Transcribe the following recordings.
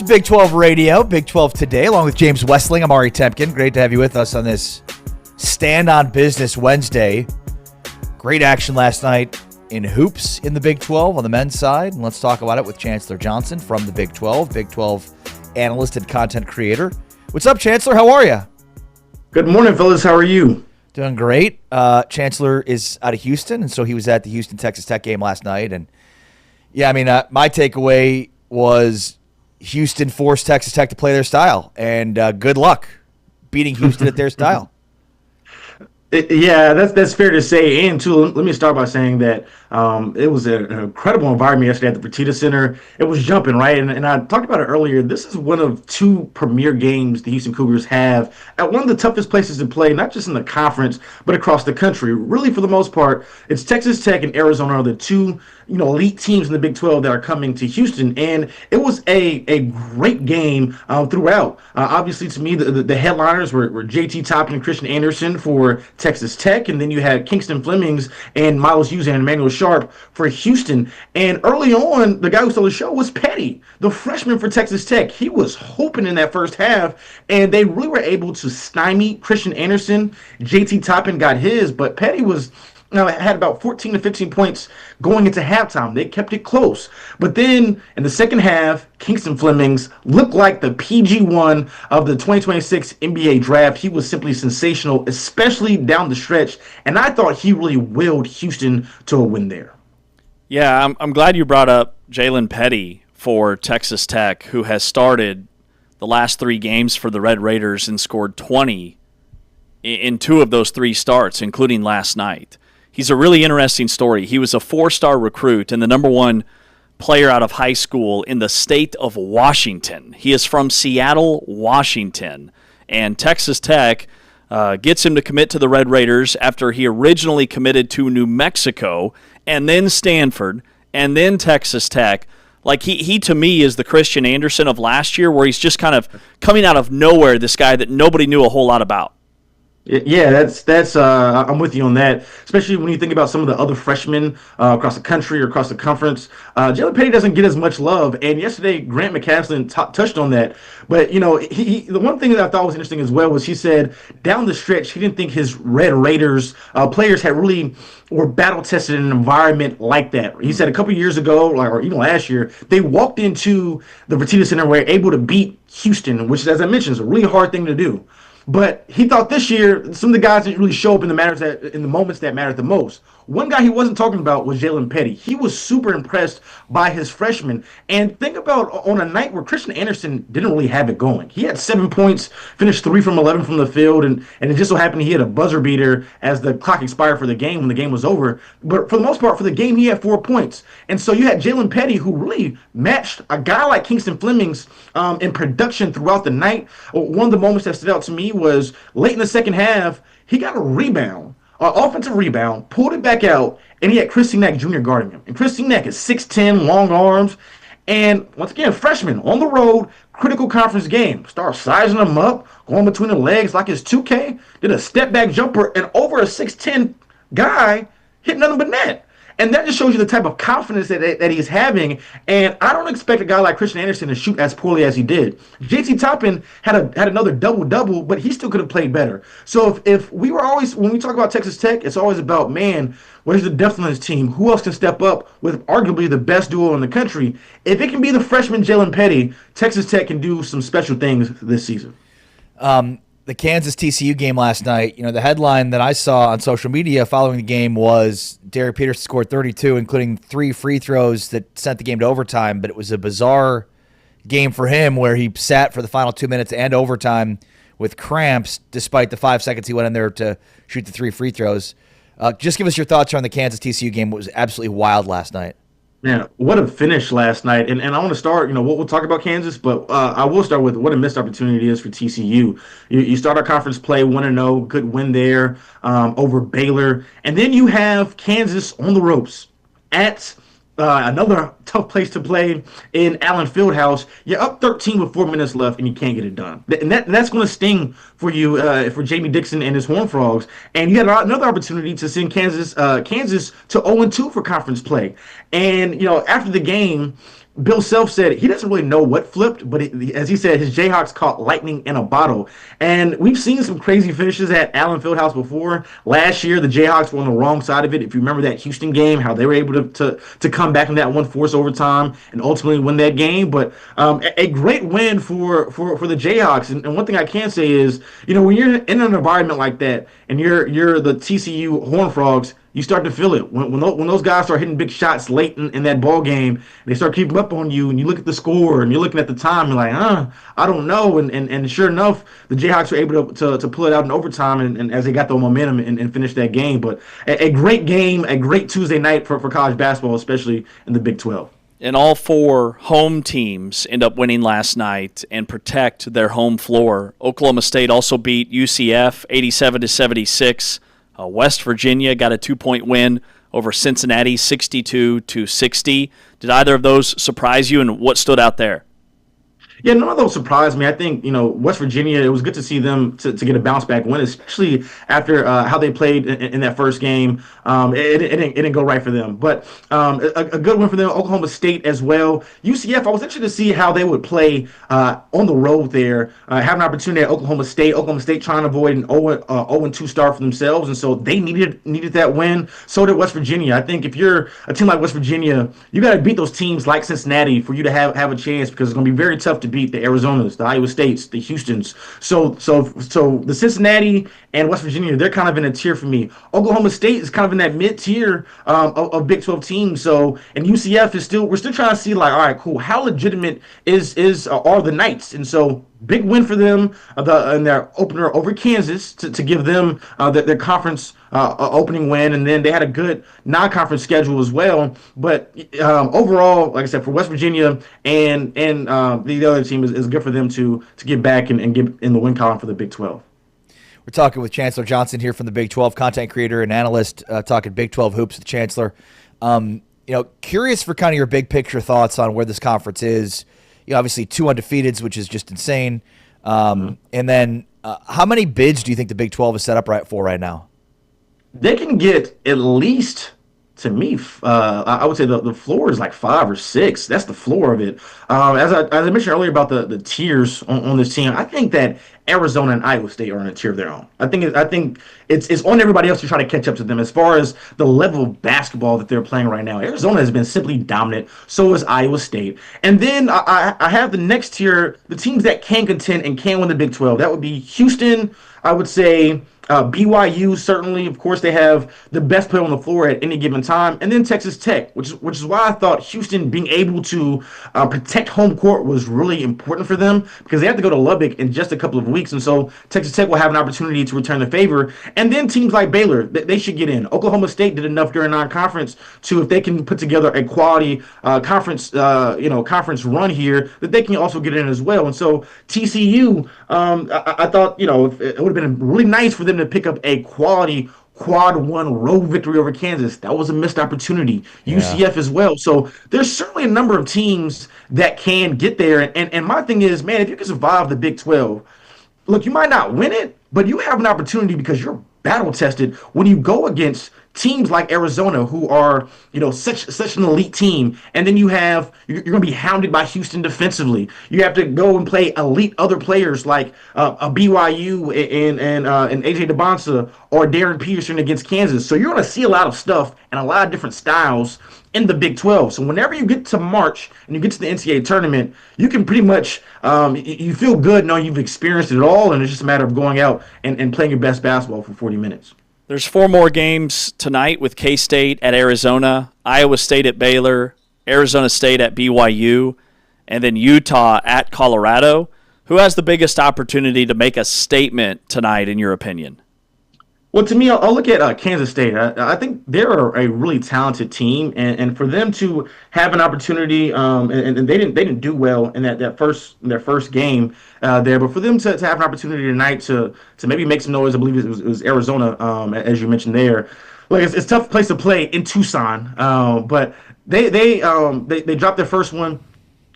Big 12 Radio, Big 12 Today, along with James Westling. I'm Ari Temkin. Great to have you with us on this Stand on Business Wednesday. Great action last night in hoops in the Big 12 on the men's side. And let's talk about it with Chancellor Johnson from the Big 12 analyst and content creator. What's up, Chancellor? How are you? Good morning, fellas. How are you? Doing great. Chancellor is out of Houston, and so he was at the Houston-Texas Tech game last night. And, yeah, I mean, my takeaway was Houston forced Texas Tech to play their style, and good luck beating Houston at their style. Yeah, that's fair to say. And, too, let me start by saying that it was an incredible environment yesterday at the Fertitta Center. It was jumping, right? And I talked about it earlier. This is one of two premier games the Houston Cougars have at one of the toughest places to play, not just in the conference, but across the country. Really, for the most part, it's Texas Tech and Arizona are the two elite teams in the Big 12 that are coming to Houston. And it was a great game throughout. Obviously, to me, the headliners were J.T. Toppin and Christian Anderson for Texas Tech, and then you had Kingston Flemings and Miles Hughes and Emmanuel Sharp for Houston. And early on, the guy who stole the show was Petty, the freshman for Texas Tech. He was hoping in that first half, and they really were able to stymie Christian Anderson. J.T. Toppin got his, but Petty was had about 14 to 15 points going into halftime. They kept it close. But then in the second half, Kingston Flemings looked like the PG1 of the 2026 NBA draft. He was simply sensational, especially down the stretch. And I thought he really willed Houston to a win there. Yeah, I'm glad you brought up Jalen Petty for Texas Tech, who has started the last three games for the Red Raiders and scored 20 in two of those three starts, including last night. He's a really interesting story. He was a four-star recruit and the number one player out of high school in the state of Washington. He is from Seattle, Washington. And Texas Tech gets him to commit to the Red Raiders after he originally committed to New Mexico and then Stanford and then Texas Tech. Like he to me is the Christian Anderson of last year, where he's just kind of coming out of nowhere, this guy that nobody knew a whole lot about. Yeah, that's I'm with you on that, especially when you think about some of the other freshmen across the country or across the conference. Jalen Petty doesn't get as much love, and yesterday Grant McCaslin touched on that. But, the one thing that I thought was interesting as well was he said down the stretch he didn't think his Red Raiders players were battle-tested in an environment like that. He said a couple years ago, or even last year, they walked into the Fertitta Center where they were able to beat Houston, which, as I mentioned, is a really hard thing to do. But he thought this year some of the guys didn't really show up in the moments that mattered the most. One guy he wasn't talking about was Jalen Petty. He was super impressed by his freshman. And think about on a night where Christian Anderson didn't really have it going. He had 7 points, finished 3 from 11 from the field, and it just so happened he had a buzzer beater as the clock expired for the game when the game was over. But for the most part, for the game, he had 4 points. And so you had Jalen Petty, who really matched a guy like Kingston Flemings in production throughout the night. One of the moments that stood out to me was late in the second half, he got a rebound. Offensive rebound, pulled it back out, and he had Chris Cignac Jr. guarding him. And Chris Cignac is 6'10", long arms, and once again, freshman on the road, critical conference game. Start sizing him up, going between the legs like it's 2K, did a step-back jumper, and over a 6'10" guy hit nothing but net. And that just shows you the type of confidence that he's having. And I don't expect a guy like Christian Anderson to shoot as poorly as he did. J.T. Toppin had another double-double, but he still could have played better. So if we were always, when we talk about Texas Tech, it's always about, man, where's the depth on this team? Who else can step up with arguably the best duo in the country? If it can be the freshman Jalen Petty, Texas Tech can do some special things this season. The Kansas-TCU game last night, the headline that I saw on social media following the game was Darren Peterson scored 32, including 3 free throws that sent the game to overtime, but it was a bizarre game for him where he sat for the final 2 minutes and overtime with cramps despite the 5 seconds he went in there to shoot the 3 free throws. Just give us your thoughts on the Kansas-TCU game. It was absolutely wild last night. Man, what a finish last night. And I want to start, we'll talk about Kansas, but I will start with what a missed opportunity it is for TCU. You start our conference play 1-0, good win there over Baylor. And then you have Kansas on the ropes at another tough place to play in Allen Fieldhouse. You're up 13 with 4 minutes left, and you can't get it done. And that's going to sting for you, for Jamie Dixon and his Horned Frogs. And you had another opportunity to send Kansas to 0-2 for conference play. And after the game, Bill Self said he doesn't really know what flipped, but as he said, his Jayhawks caught lightning in a bottle. And we've seen some crazy finishes at Allen Fieldhouse before. Last year, the Jayhawks were on the wrong side of it. If you remember that Houston game, how they were able to come back in that one force overtime and ultimately win that game. But a great win for the Jayhawks. And one thing I can say is, when you're in an environment like that and you're the TCU Horned Frogs, you start to feel it when those guys start hitting big shots late in that ball game. They start keeping up on you, and you look at the score, and you're looking at the time. You're like, I don't know. And sure enough, the Jayhawks were able to pull it out in overtime, and as they got the momentum and finished that game. But a great game, a great Tuesday night for college basketball, especially in the Big 12. And all 4 home teams end up winning last night and protect their home floor. Oklahoma State also beat UCF 87-76. West Virginia got a 2-point win over Cincinnati, 62-60. Did either of those surprise you, and what stood out there? Yeah, none of those surprised me. I think, West Virginia, it was good to see them to get a bounce back win, especially after how they played in that first game. It didn't go right for them. But a good win for them. Oklahoma State as well. UCF, I was interested to see how they would play on the road there. Have an opportunity at Oklahoma State. Oklahoma State trying to avoid an 0-2 start for themselves, and so they needed that win. So did West Virginia. I think if you're a team like West Virginia, you got to beat those teams like Cincinnati for you to have a chance, because it's going to be very tough to beat the Arizonas, the Iowa States, the Houstons. So the Cincinnati and West Virginia, they're kind of in a tier for me. Oklahoma State is kind of in that mid-tier of Big 12 teams. So, and UCF we're still trying to see, like, all right, cool, how legitimate are the Knights? And so big win for them in their opener over Kansas to give them their conference opening win, and then they had a good non-conference schedule as well. But overall, like I said, for West Virginia and the other team is good for them to get back and get in the win column for the Big 12. We're talking with Chancellor Johnson here from the Big 12, content creator and analyst, talking Big 12 hoops with Chancellor. Curious for kind of your big picture thoughts on where this conference is. Obviously 2 undefeateds, which is just insane. And then how many bids do you think the Big 12 is set up for right now? They can get at least, to me, I would say the floor is like 5 or 6. That's the floor of it. As I mentioned earlier about the tiers on this team, I think that Arizona and Iowa State are in a tier of their own. I think it's on everybody else to try to catch up to them as far as the level of basketball that they're playing right now. Arizona has been simply dominant. So is Iowa State. And then I have the next tier, the teams that can contend and can win the Big 12. That would be Houston, I would say. BYU, certainly, of course, they have the best player on the floor at any given time, and then Texas Tech, which is why I thought Houston being able to protect home court was really important for them, because they have to go to Lubbock in just a couple of weeks, and so Texas Tech will have an opportunity to return the favor. And then teams like Baylor, they should get in. Oklahoma State did enough during non-conference to, if they can put together a quality conference run here, that they can also get in as well. And so TCU, I thought it would have been really nice for them to pick up a quality quad 1 road victory over Kansas. That was a missed opportunity. Yeah. UCF as well. So there's certainly a number of teams that can get there. And my thing is, man, if you can survive the Big 12, look, you might not win it, but you have an opportunity because you're battle tested when you go against teams like Arizona, who are, such an elite team, and then you're going to be hounded by Houston defensively. You have to go and play elite other players like a BYU and AJ DeBonsa or Darren Peterson against Kansas. So you're going to see a lot of stuff and a lot of different styles in the Big 12. So whenever you get to March and you get to the NCAA tournament, you can pretty much you feel good knowing you've experienced it all, and it's just a matter of going out and playing your best basketball for 40 minutes. There's 4 more games tonight with K-State at Arizona, Iowa State at Baylor, Arizona State at BYU, and then Utah at Colorado. Who has the biggest opportunity to make a statement tonight, in your opinion? Well, to me, I'll look at Kansas State. I think they're a really talented team, and for them to have an opportunity, and they didn't do well in their first game there, but for them to have an opportunity tonight to maybe make some noise, I believe it was Arizona, as you mentioned there. Like it's a tough place to play in Tucson, but they dropped their first one.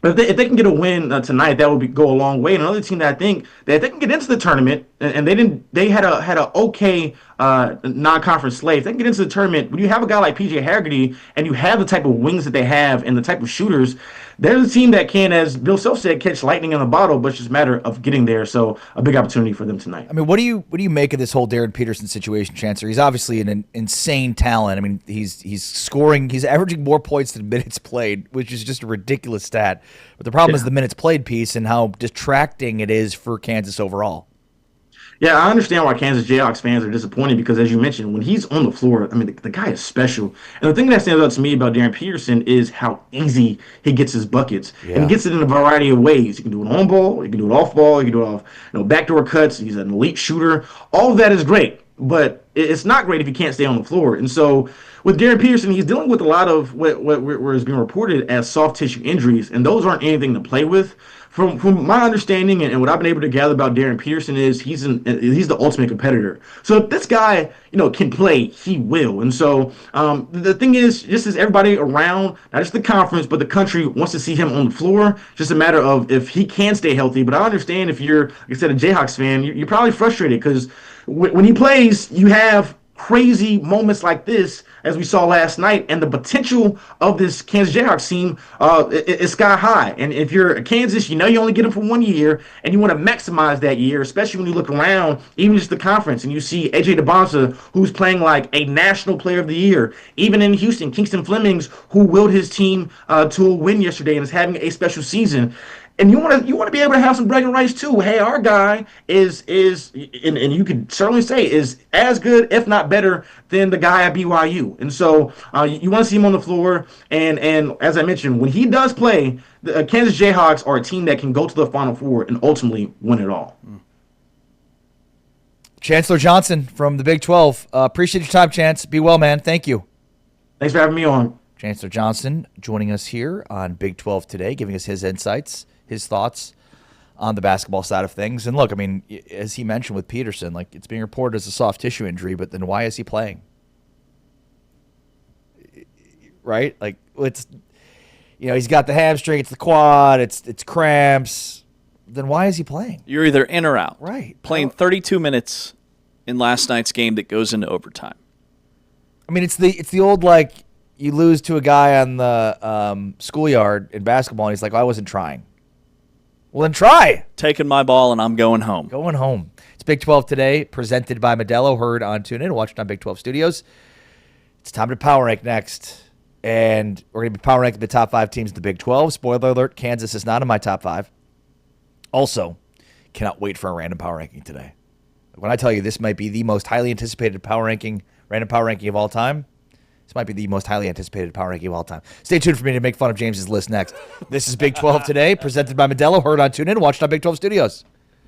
But if they can get a win tonight, that would go a long way. And another team that I think that if they can get into the tournament, and they had a okay non-conference slate. If they can get into the tournament, when you have a guy like PJ Haggerty and you have the type of wings that they have and the type of shooters, they're the team that can, as Bill Self said, catch lightning in a bottle, but it's just a matter of getting there. So a big opportunity for them tonight. I mean, what do you make of this whole Darren Peterson situation, Chancellor? He's obviously an insane talent. I mean, he's scoring, he's averaging more points than minutes played, which is just a ridiculous stat. But the problem is the minutes played piece and how detracting it is for Kansas overall. Yeah, I understand why Kansas Jayhawks fans are disappointed because, as you mentioned, when he's on the floor, I mean, the guy is special. And the thing that stands out to me about Darren Peterson is how easy he gets his buckets. Yeah. And he gets it in a variety of ways. He can do it on ball, he can do it off ball, he can do it off, backdoor cuts. He's an elite shooter. All of that is great, but it's not great if you can't stay on the floor. And so with Darren Peterson, he's dealing with a lot of what is being reported as soft tissue injuries, and those aren't anything to play with. From my understanding and what I've been able to gather about Darren Peterson is he's the ultimate competitor. So if this guy can play, he will. And so the thing is, just as everybody around, not just the conference but the country wants to see him on the floor, just a matter of if he can stay healthy. But I understand if you're, like I said, a Jayhawks fan, you're probably frustrated because when he plays, you have crazy moments like this, as we saw last night, and the potential of this Kansas Jayhawks team is sky high. And if you're Kansas, you only get them for 1 year, and you want to maximize that year, especially when you look around, even just the conference, and you see AJ DeBonsa, who's playing like a national player of the year. Even in Houston, Kingston Flemings, who willed his team to a win yesterday and is having a special season. And you want to be able to have some bragging rights too. Hey, our guy is and you could certainly say is as good, if not better, than the guy at BYU. And so you want to see him on the floor. And as I mentioned, when he does play, the Kansas Jayhawks are a team that can go to the Final Four and ultimately win it all. Chancellor Johnson from the Big 12. Appreciate your time, Chance. Be well, man. Thank you. Thanks for having me on. Chancellor Johnson joining us here on Big 12 today, giving us his insights, his thoughts on the basketball side of things. And look, I mean, as he mentioned with Peterson, like it's being reported as a soft tissue injury, but then why is he playing? Right? Like it's, he's got the hamstring, it's the quad, it's cramps. Then why is he playing? You're either in or out. Right. Playing 32 minutes in last night's game that goes into overtime. I mean, it's the old, like, you lose to a guy on the schoolyard in basketball, and he's like, I wasn't trying. Well, then try. Taking my ball, and I'm going home. Going home. It's Big 12 today, presented by Modelo, heard on TuneIn, watched on Big 12 Studios. It's time to power rank next, and we're going to be power ranking the top 5 teams in the Big 12. Spoiler alert, Kansas is not in my top 5. Also, cannot wait for a random power ranking today. When I tell you this might be the most highly anticipated random power ranking of all time, this might be the most highly anticipated power ranking of all time. Stay tuned for me to make fun of James's list next. This is Big 12 today, presented by Modelo, heard on TuneIn, watched on Big 12 Studios.